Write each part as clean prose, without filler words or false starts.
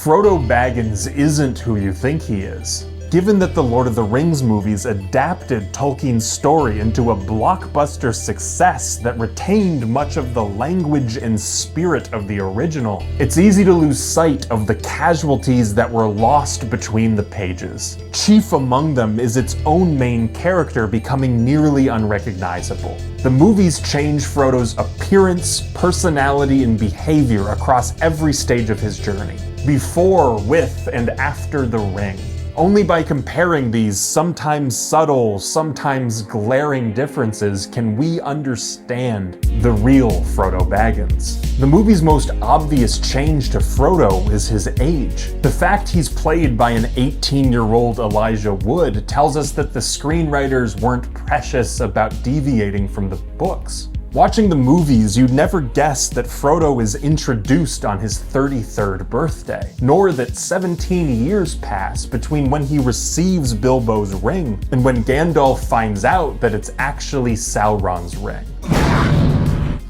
Frodo Baggins isn't who you think he is. Given that the Lord of the Rings movies adapted Tolkien's story into a blockbuster success that retained much of the language and spirit of the original, it's easy to lose sight of the casualties that were lost between the pages. Chief among them is its own main character becoming nearly unrecognizable. The movies change Frodo's appearance, personality, and behavior across every stage of his journey, before, with, and after the ring. Only by comparing these sometimes subtle, sometimes glaring differences can we understand the real Frodo Baggins. The movie's most obvious change to Frodo is his age. The fact he's played by an 18-year-old Elijah Wood tells us that the screenwriters weren't precious about deviating from the books. Watching the movies, you'd never guess that Frodo is introduced on his 33rd birthday, nor that 17 years pass between when he receives Bilbo's ring and when Gandalf finds out that it's actually Sauron's ring.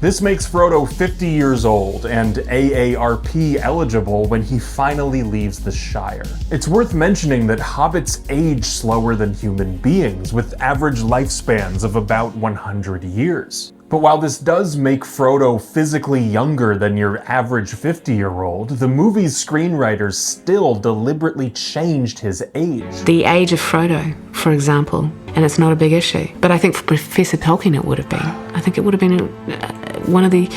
This makes Frodo 50 years old and AARP eligible when he finally leaves the Shire. It's worth mentioning that hobbits age slower than human beings, with average lifespans of about 100 years. But while this does make Frodo physically younger than your average 50-year-old, the movie's screenwriters still deliberately changed his age. The age of Frodo, for example, and it's not a big issue. But I think for Professor Tolkien it would have been. I think it would have been one of the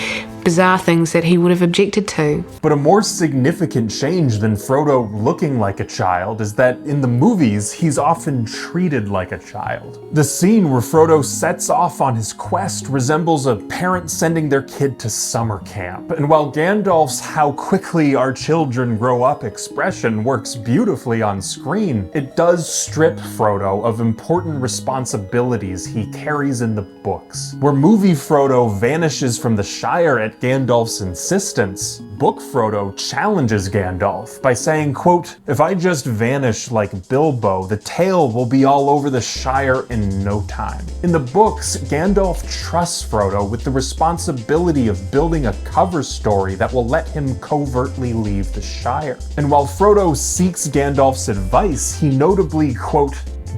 bizarre things that he would have objected to. But a more significant change than Frodo looking like a child is that in the movies, he's often treated like a child. The scene where Frodo sets off on his quest resembles a parent sending their kid to summer camp. And while Gandalf's "how quickly our children grow up" expression works beautifully on screen, it does strip Frodo of important responsibilities he carries in the books. Where movie Frodo vanishes from the Shire at Gandalf's insistence, book Frodo challenges Gandalf by saying, quote, "If I just vanish like Bilbo, the tale will be all over the Shire in no time." In the books, Gandalf trusts Frodo with the responsibility of building a cover story that will let him covertly leave the Shire. And while Frodo seeks Gandalf's advice, he notably, quote,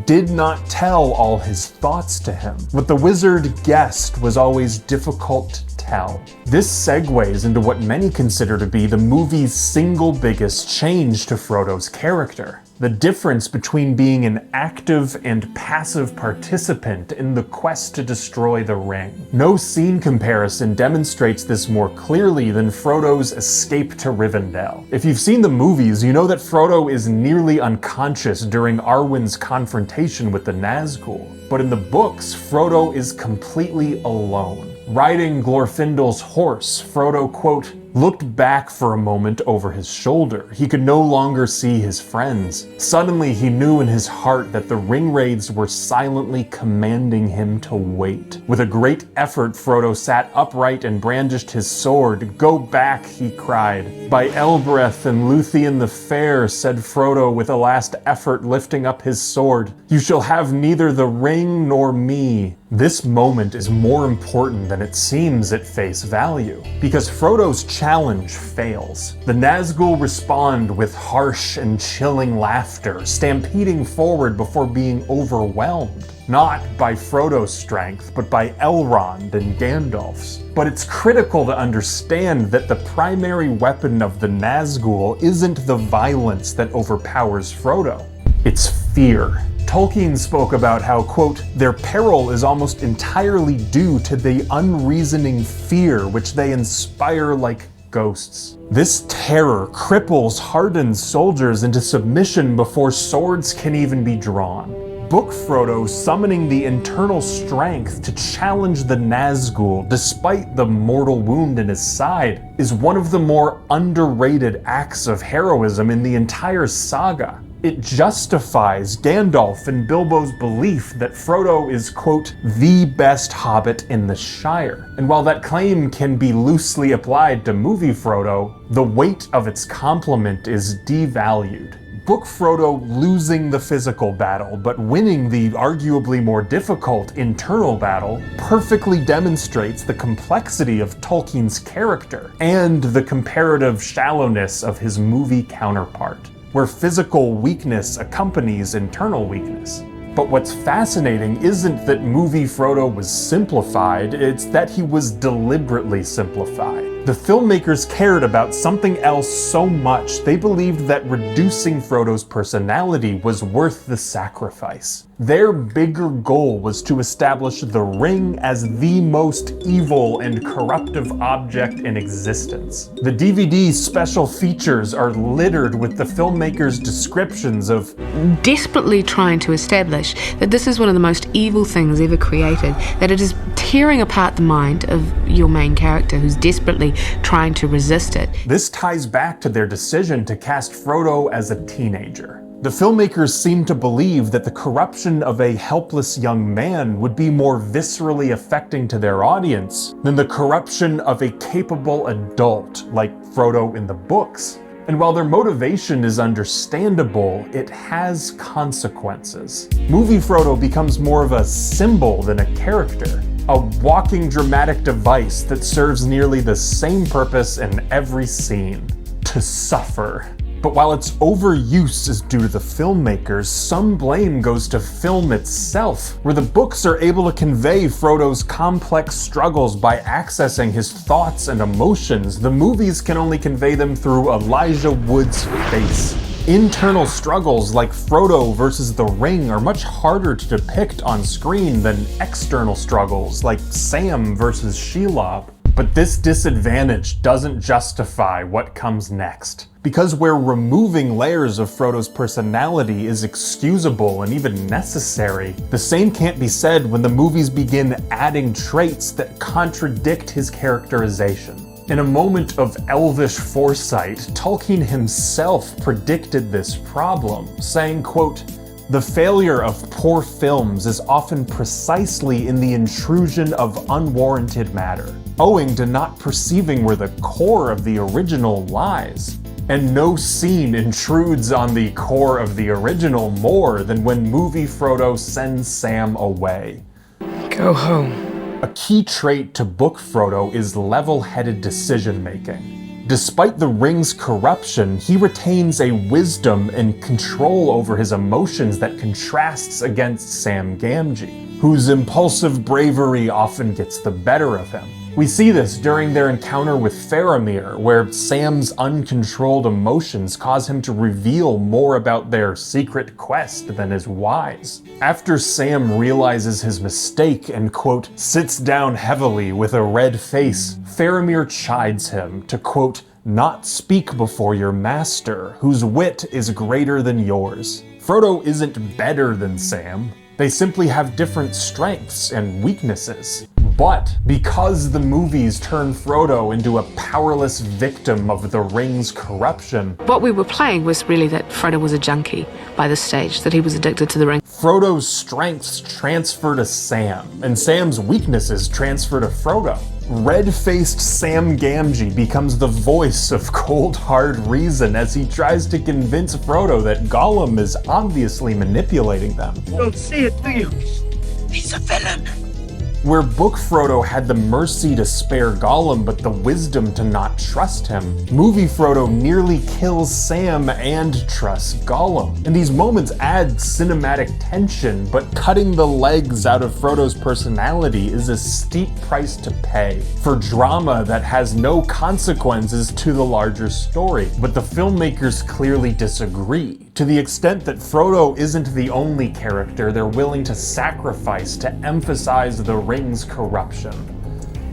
"did not tell all his thoughts to him. What the wizard guessed was always difficult to tell." This segues into what many consider to be the movie's single biggest change to Frodo's character: the difference between being an active and passive participant in the quest to destroy the ring. No scene comparison demonstrates this more clearly than Frodo's escape to Rivendell. If you've seen the movies, you know that Frodo is nearly unconscious during Arwen's confrontation with the Nazgul. But in the books, Frodo is completely alone. Riding Glorfindel's horse, Frodo, quote, "looked back for a moment over his shoulder. He could no longer see his friends. Suddenly he knew in his heart that the ringwraiths were silently commanding him to wait. With a great effort, Frodo sat upright and brandished his sword. 'Go back,' he cried. 'By Elbereth and Luthien the Fair,' said Frodo with a last effort lifting up his sword, 'you shall have neither the ring nor me.'" This moment is more important than it seems at face value, because Frodo's challenge fails. The Nazgul respond with harsh and chilling laughter, stampeding forward before being overwhelmed. Not by Frodo's strength, but by Elrond and Gandalf's. But it's critical to understand that the primary weapon of the Nazgul isn't the violence that overpowers Frodo. It's fear. Tolkien spoke about how, quote, "their peril is almost entirely due to the unreasoning fear which they inspire like ghosts." This terror cripples hardened soldiers into submission before swords can even be drawn. Book Frodo summoning the internal strength to challenge the Nazgul despite the mortal wound in his side is one of the more underrated acts of heroism in the entire saga. It justifies Gandalf and Bilbo's belief that Frodo is, quote, "the best hobbit in the Shire." And while that claim can be loosely applied to movie Frodo, the weight of its compliment is devalued. Book Frodo losing the physical battle, but winning the arguably more difficult internal battle, perfectly demonstrates the complexity of Tolkien's character and the comparative shallowness of his movie counterpart, where physical weakness accompanies internal weakness. But what's fascinating isn't that movie Frodo was simplified, it's that he was deliberately simplified. The filmmakers cared about something else so much, they believed that reducing Frodo's personality was worth the sacrifice. Their bigger goal was to establish the ring as the most evil and corruptive object in existence. The DVD's special features are littered with the filmmakers' descriptions of desperately trying to establish that this is one of the most evil things ever created, that it is tearing apart the mind of your main character who's desperately trying to resist it. This ties back to their decision to cast Frodo as a teenager. The filmmakers seem to believe that the corruption of a helpless young man would be more viscerally affecting to their audience than the corruption of a capable adult like Frodo in the books. And while their motivation is understandable, it has consequences. Movie Frodo becomes more of a symbol than a character, a walking dramatic device that serves nearly the same purpose in every scene: to suffer. But while its overuse is due to the filmmakers, some blame goes to film itself, where the books are able to convey Frodo's complex struggles by accessing his thoughts and emotions. The movies can only convey them through Elijah Wood's face. Internal struggles like Frodo versus the Ring are much harder to depict on screen than external struggles like Sam versus Shelob. But this disadvantage doesn't justify what comes next. Because where removing layers of Frodo's personality is excusable and even necessary, the same can't be said when the movies begin adding traits that contradict his characterization. In a moment of elvish foresight, Tolkien himself predicted this problem, saying, quote, "The failure of poor films is often precisely in the intrusion of unwarranted matter, owing to not perceiving where the core of the original lies. And no scene intrudes on the core of the original more than when movie Frodo sends Sam away." Go home. A key trait to book Frodo is level-headed decision-making. Despite the ring's corruption, he retains a wisdom and control over his emotions that contrasts against Sam Gamgee, whose impulsive bravery often gets the better of him. We see this during their encounter with Faramir, where Sam's uncontrolled emotions cause him to reveal more about their secret quest than is wise. After Sam realizes his mistake and, quote, "sits down heavily with a red face," Faramir chides him to, quote, "not speak before your master, whose wit is greater than yours." Frodo isn't better than Sam. They simply have different strengths and weaknesses. But because the movies turn Frodo into a powerless victim of the ring's corruption, What we were playing was really that Frodo was a junkie by this stage, that he was addicted to the ring. Frodo's strengths transfer to Sam, and Sam's weaknesses transfer to Frodo. Red-faced Sam Gamgee becomes the voice of cold, hard reason as he tries to convince Frodo that Gollum is obviously manipulating them. You don't see it, do you? He's a villain. Where Book Frodo had the mercy to spare Gollum but the wisdom to not trust him, movie Frodo nearly kills Sam and trusts Gollum. And these moments add cinematic tension, but cutting the legs out of Frodo's personality is a steep price to pay for drama that has no consequences to the larger story. But the filmmakers clearly disagree, to the extent that Frodo isn't the only character they're willing to sacrifice to emphasize the ring's corruption.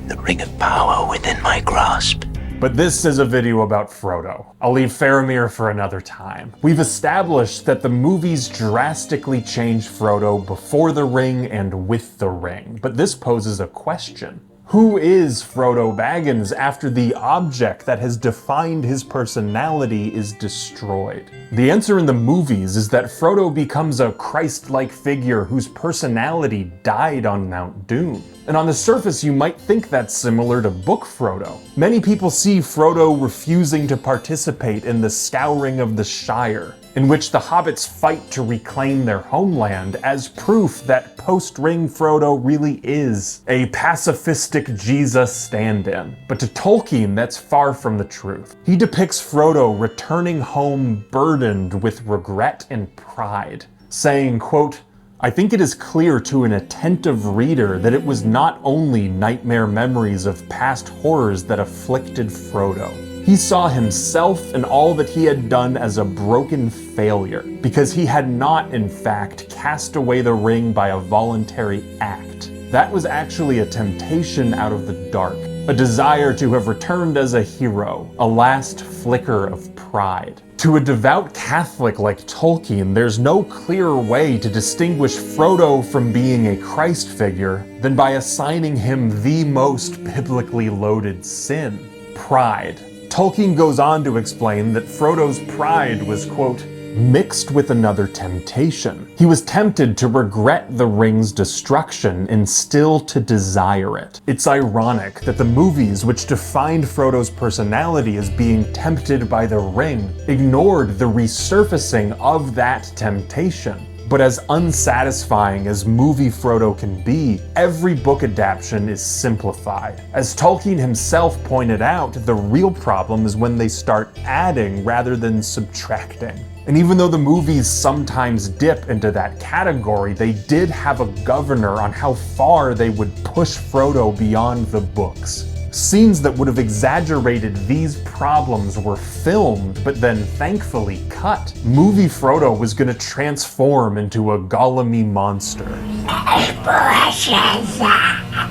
The ring of power within my grasp. But this is a video about Frodo. I'll leave Faramir for another time. We've established that the movies drastically changed Frodo before the ring and with the ring, but this poses a question. Who is Frodo Baggins after the object that has defined his personality is destroyed? The answer in the movies is that Frodo becomes a Christ-like figure whose personality died on Mount Doom. And on the surface, you might think that's similar to book Frodo. Many people see Frodo refusing to participate in the Scouring of the Shire, in which the hobbits fight to reclaim their homeland, as proof that post-Ring Frodo really is a pacifistic Jesus stand-in. But to Tolkien, that's far from the truth. He depicts Frodo returning home burdened with regret and pride, saying, quote, "I think it is clear to an attentive reader that it was not only nightmare memories of past horrors that afflicted Frodo. He saw himself and all that he had done as a broken failure, because he had not, in fact, cast away the ring by a voluntary act. That was actually a temptation out of the dark, a desire to have returned as a hero, a last flicker of pride." To a devout Catholic like Tolkien, there's no clearer way to distinguish Frodo from being a Christ figure than by assigning him the most biblically loaded sin: pride. Tolkien goes on to explain that Frodo's pride was, quote, "mixed with another temptation. He was tempted to regret the ring's destruction and still to desire it." It's ironic that the movies, which defined Frodo's personality as being tempted by the ring, ignored the resurfacing of that temptation. But as unsatisfying as movie Frodo can be, every book adaptation is simplified. As Tolkien himself pointed out, the real problem is when they start adding rather than subtracting. And even though the movies sometimes dip into that category, they did have a governor on how far they would push Frodo beyond the books. Scenes that would have exaggerated these problems were filmed, but then thankfully cut. Movie Frodo was gonna transform into a Gollum-y monster.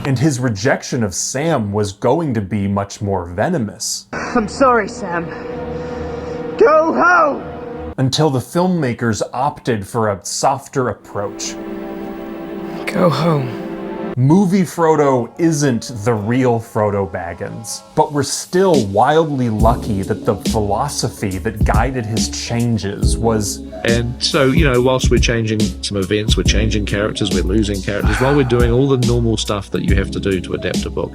And his rejection of Sam was going to be much more venomous. I'm sorry, Sam. Go home! Until the filmmakers opted for a softer approach. Go home. Movie Frodo isn't the real Frodo Baggins, but we're still wildly lucky that the philosophy that guided his changes was... And so, whilst we're changing some events, we're changing characters, we're losing characters, while we're doing all the normal stuff that you have to do to adapt a book,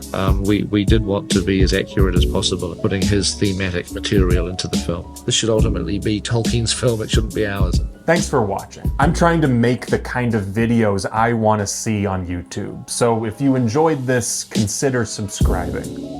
we did want to be as accurate as possible, putting his thematic material into the film. This should ultimately be Tolkien's film, it shouldn't be ours. Thanks for watching. I'm trying to make the kind of videos I want to see on YouTube, so if you enjoyed this, consider subscribing.